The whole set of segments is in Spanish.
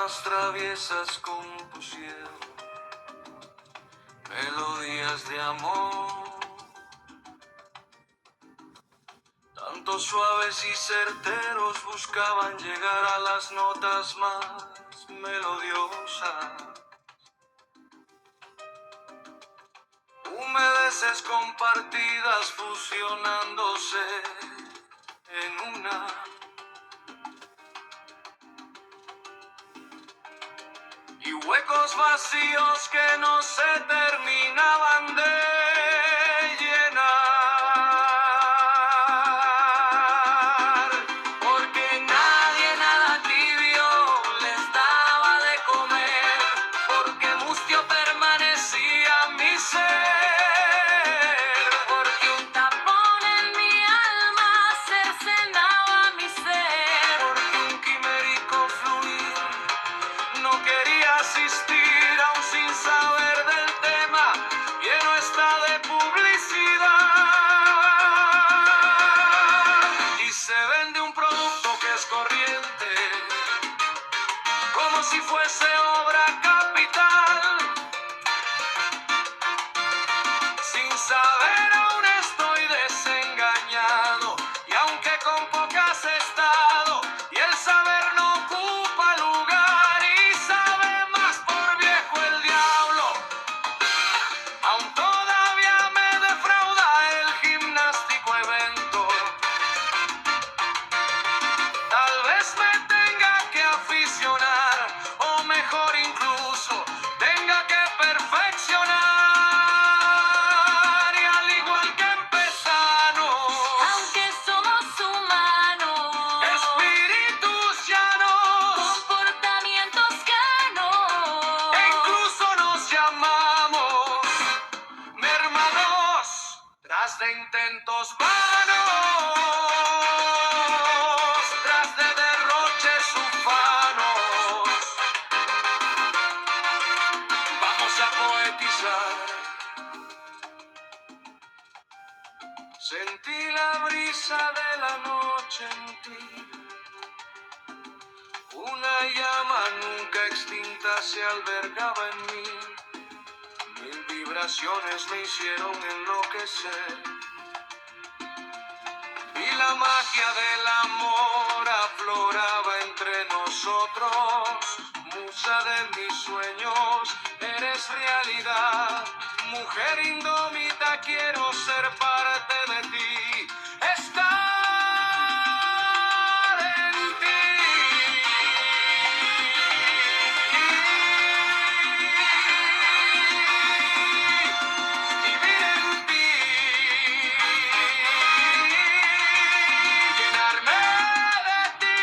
almas traviesas compusieron melodías de amor, tantos suaves y certeros buscaban llegar a las notas más melodiosas. Humedeces compartidas fusionándose en una. Y huecos vacíos que no se terminaban de llenar, porque nadie nada tibio les daba de comer, porque mustio permanecía mi ser, porque un tapón en mi alma cercenaba mi ser, porque un quimérico fluir no quería asistir aún sin saber del tema, lleno está de publicidad. Y se vende un producto que es corriente, como si fuese obra capital. Sin saber aún estoy desengañado, y aunque con pocas he estado, y el saber no ocupa lugar, y sabe más por viejo el diablo, aún todavía me defrauda el gimnástico evento. Tal vez me tenga que aficionar, o mejor incluso tenga que perfeccionar, y al igual que empezanos, Aunque somos humanos, espíritus llanos, comportamientos canos, e incluso nos llamamos mermados tras de intentos vanos, tras de derroches ufanos. Vamos a poetizar. Sentí la brisa de la noche en ti, una llama nunca extinta se albergaba en mí, mil vibraciones me hicieron enloquecer, y la magia del amor afloraba entre nosotros. Musa de mis sueños, eres realidad, mujer indómita, quiero ser parte de ti, estar en ti vivir en ti, llenarme de ti.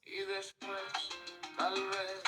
Y después, tal vez,